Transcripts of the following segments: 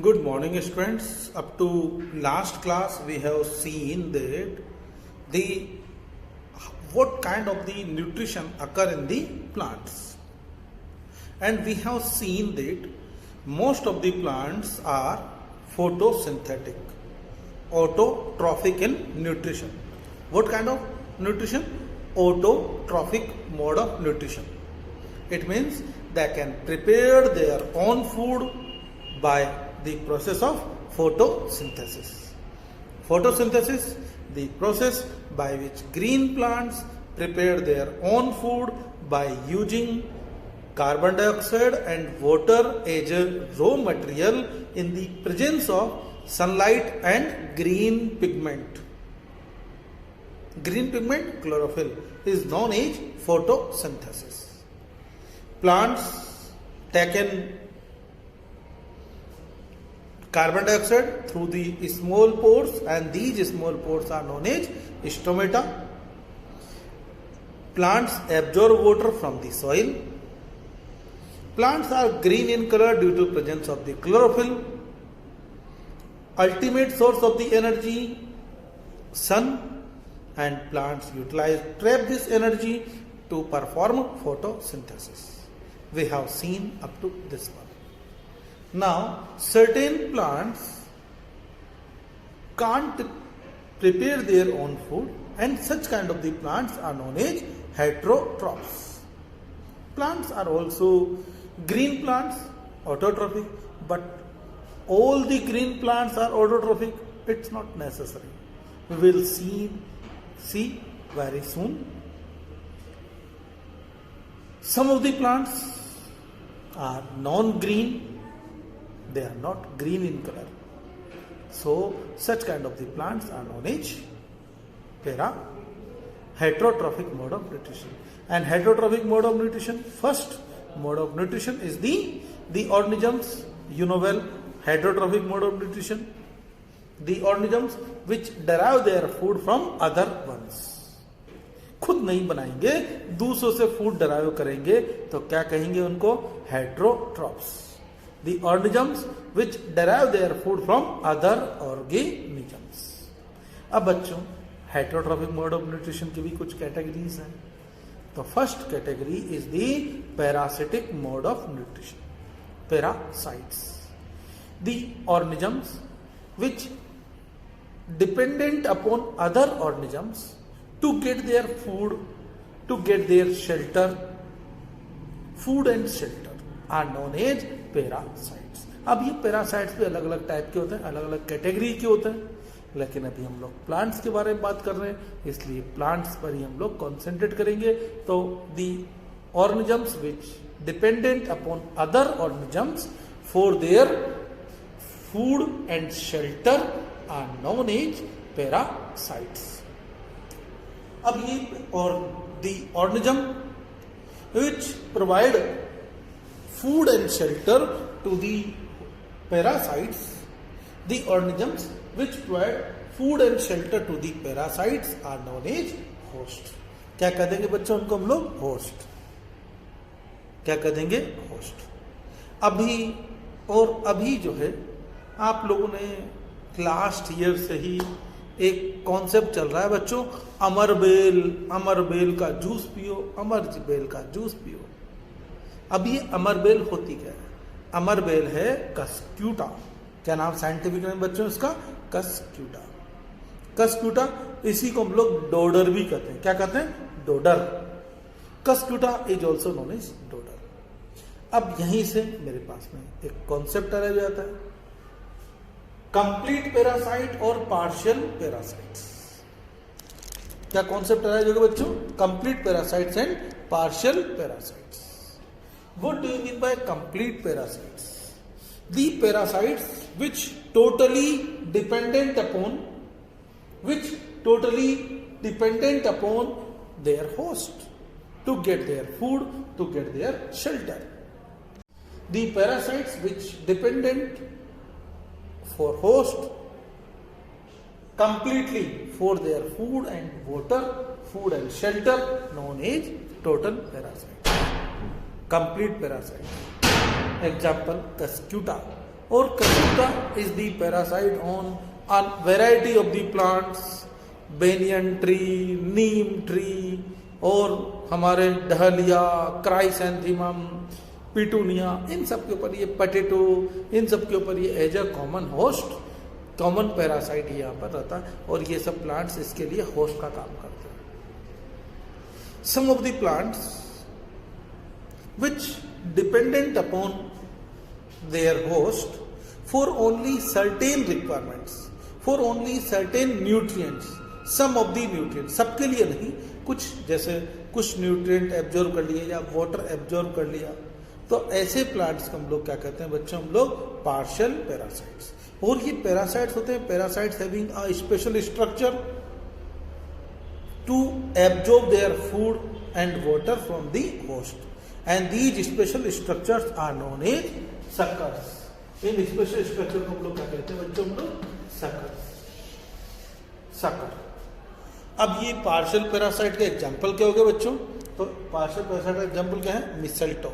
Good morning, students. Up to last class, we have seen that the what kind of the nutrition occur in the plants, and we have seen that most of the plants are photosynthetic, autotrophic in nutrition. What kind of nutrition? Autotrophic mode of nutrition. It means they can prepare their own food by the process of photosynthesis. Photosynthesis, the process by which green plants prepare their own food by using carbon dioxide and water as a raw material in the presence of sunlight and green pigment. Green pigment, chlorophyll, is known as photosynthesis. Plants taken carbon dioxide through the small pores, and these small pores are known as stomata. Plants absorb water from the soil. Plants are green in color due to presence of the chlorophyll. Ultimate source of the energy, sun, and plants trap this energy to perform photosynthesis. We have seen up to this one. Now, certain plants can't prepare their own food, and such kind of the plants are known as heterotrophs. Plants are also green plants, autotrophic, but all the green plants are autotrophic. It's not necessary. We will see very soon. Some of the plants are non-green. They are not green in color. So, such kind of the plants are known as heterotrophic mode of nutrition. And heterotrophic mode of nutrition, first mode of nutrition is the organisms. You know well, heterotrophic mode of nutrition. The organisms which derive their food from other ones. खुद नहीं बनाएंगे, दूसरों से food derive करेंगे, तो क्या कहेंगे उनको? Heterotrophs. The organisms which derive their food from other organisms. अब बच्चों, हेटरोट्रॉफिक मोड ऑफ न्यूट्रिशन की भी कुछ कैटेगरीज हैं. तो first category is the parasitic mode of nutrition. Parasites, the organisms which dependent upon other organisms to get their food, to get their shelter, food and shelter are known as parasites. अब ये parasites भी अलग अलग type के होते हैं, अलग अलग कैटेगरी के होते हैं, लेकिन अभी हम लोग प्लांट्स के बारे में बात कर रहे हैं, इसलिए प्लांट्स पर ही हम लोग कॉन्सेंट्रेट करेंगे. तो the organisms which dependent upon other organisms for their food and shelter are known as parasites. अब ये और the organism which provide food and shelter to the parasites, the organisms which provide food and shelter to the parasites are known as host. क्या कह देंगे बच्चों उनको हम लोग? होस्ट. क्या कह देंगे? होस्ट. अभी जो है, आप लोगों ने लास्ट ईयर से ही एक कॉन्सेप्ट चल रहा है बच्चों, अमरबेल का जूस पियो, अमरबेल का जूस पियो. अब ये अमरबेल होती क्या है? अमरबेल है कस्क्यूटा. क्या नाम साइंटिफिक नेम बच्चों इसका? कस्क्यूटा. कस्क्यूटा, इसी को हम लोग डोडर भी कहते हैं. क्या कहते हैं? Dodder. Cuscuta is also known as dodder. अब यहीं से मेरे पास में एक कॉन्सेप्ट आ जाता है, कंप्लीट पैरासाइट और पार्शियल पैरासाइट्स. क्या कॉन्सेप्ट आ जाएगा बच्चों? Complete parasites and partial parasites. What do you mean by complete parasites? The parasites which totally dependent upon their host to get their food, to get their shelter. The parasites which dependent for host completely for their food and water, food and shelter, known as total parasites. Complete parasite. Example, Cuscuta. और Cuscuta is the parasite on a variety of the plants, banyan tree, neem tree, और हमारे dahlia, chrysanthemum, petunia, इन सब के ऊपर ये potato, इन सब के ऊपर ये as a common host, common parasite यहाँ पर रहता है, और ये सब प्लांट्स इसके लिए होस्ट का काम करते हैं। Some of the plants which dependent upon their host for only certain requirements, for only certain nutrients, some of the nutrients, सबके लिए नहीं, कुछ जैसे कुछ न्यूट्रिएंट एब्जॉर्ब कर लिए या वाटर एब्जॉर्ब कर लिया, तो ऐसे प्लांट्स को हम लोग क्या कहते हैं बच्चों, हम लोग पार्शियल पैरासाइट्स। और ये पैरासाइट्स होते हैं, parasites having a special structure to absorb their food and water from the host, and these special structures are known as suckers। इन स्पेशल स्ट्रक्चर को हम लोग क्या कहते हैं बच्चों, हम लोग सकर। अब ये पार्शियल पैरासाइट के एग्जांपल क्या हो गए बच्चों, तो पार्शियल पैरासाइट का एग्जांपल क्या है, mistletoe.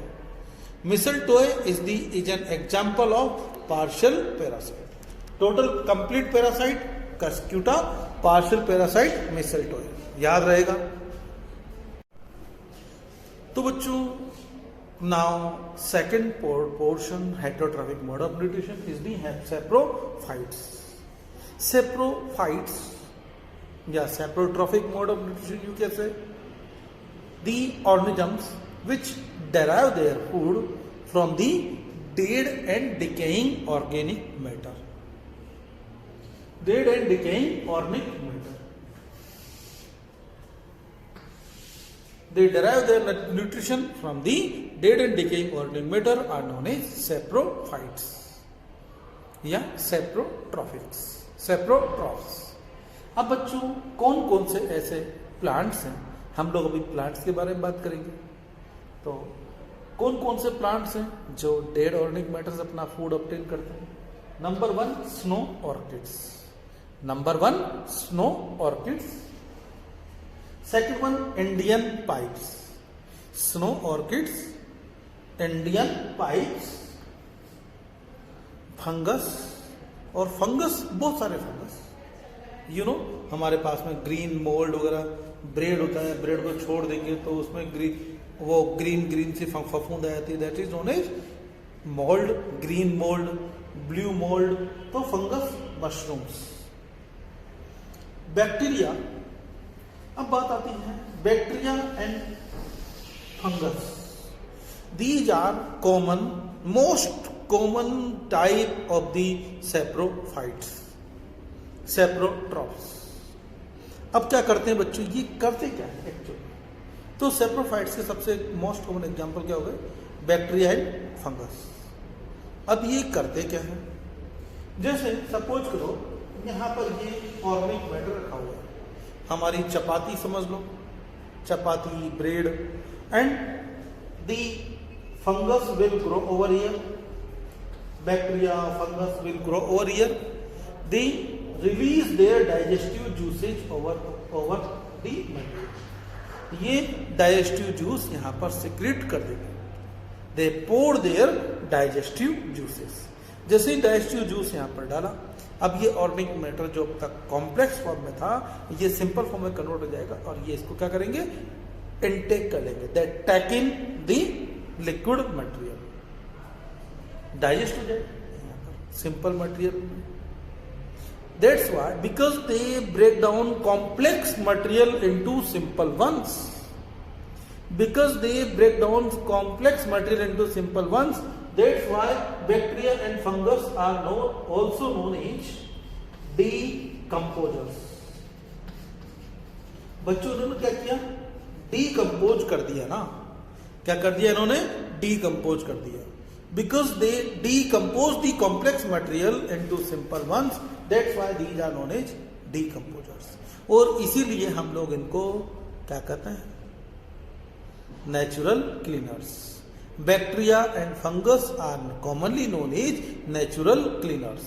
Mistletoe is an example of partial parasite. Total complete parasite Cuscuta, partial parasite mistletoe, याद रहेगा। तो बच्चों now second portion heterotrophic mode of nutrition is the saprophytes। Saprophytes या saprotrophic mode of nutrition you can say the organisms which derive their food from the dead and decaying organic matter, dead and decaying organic matter। They derive their nutrition from the dead and decaying organic matter are known as saprophytes या saprotrophics, saprotrophs। अब बच्चों कौन कौन से ऐसे plants हैं, हम लोग अभी प्लांट्स के बारे में बात करेंगे। तो कौन कौन से प्लांट्स हैं जो डेड ऑर्गेनिक मैटर से अपना फूड ऑब्टेन करते हैं। Number 1 snow orchids, number 1 snow orchids. Second one Indian pipes, snow orchids, Indian pipes, fungus, और फंगस बहुत सारे फंगस, हमारे पास में ग्रीन मोल्ड वगैरह, ब्रेड होता है, ब्रेड को छोड़ देंगे तो उसमें ग्रीन सी फफूंद आ जाती है, that is known as mould, green mould, blue mould, तो फंगस, मशरूम्स। बैक्टीरिया, अब बात आती है bacteria and fungus. These are common, most common type of the saprophytes, saprotrophs. अब क्या करते हैं बच्चों, ये करते क्या है एक्चुअली, तो सैप्रोफाइट्स के सबसे मोस्ट कॉमन एग्जांपल क्या हो गए, बैक्टीरिया एंड फंगस। अब ये करते क्या है, जैसे सपोज करो यहाँ पर ये ऑर्गेनिक मैटर रखा हुआ है, हमारी चपाती समझ लो, chapati, bread, and the fungus will grow over here, bacteria fungus will grow over here, they release their digestive juices over the material. ये डाइजेस्टिव जूस यहाँ पर सिक्रेट कर देंगे, they pour their digestive juices. जैसे ही डाइजेस्टिव जूस यहाँ पर डाला, अब ये ऑर्गेनिक मैटर जो अब तक कॉम्प्लेक्स फॉर्म में था, ये सिंपल फॉर्म में कन्वर्ट हो जाएगा, और ये इसको क्या करेंगे, इनटेक कर लेंगे, that take in the liquid material, digest हो जाएगा simple material. That's why because they break down complex material into simple ones, because they break down complex material into simple ones, that's why bacteria and fungus are also known as decomposers। बच्चों इन्होंने क्या किया, decompose कर दिया ना, क्या कर दिया इन्होंने, डिकम्पोज कर दिया, because they decompose the complex material into simple ones, that's why these are known as decomposers। और इसीलिए हम लोग इनको क्या कहते हैं, natural cleaners। Bacteria and fungus are commonly known as natural cleaners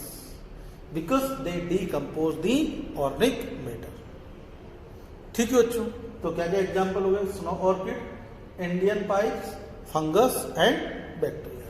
because they decompose the organic matter। ठीक है बच्चों, तो क्या क्या एग्जाम्पल हो गए, snow orchid, Indian pipes, fungus and bacteria.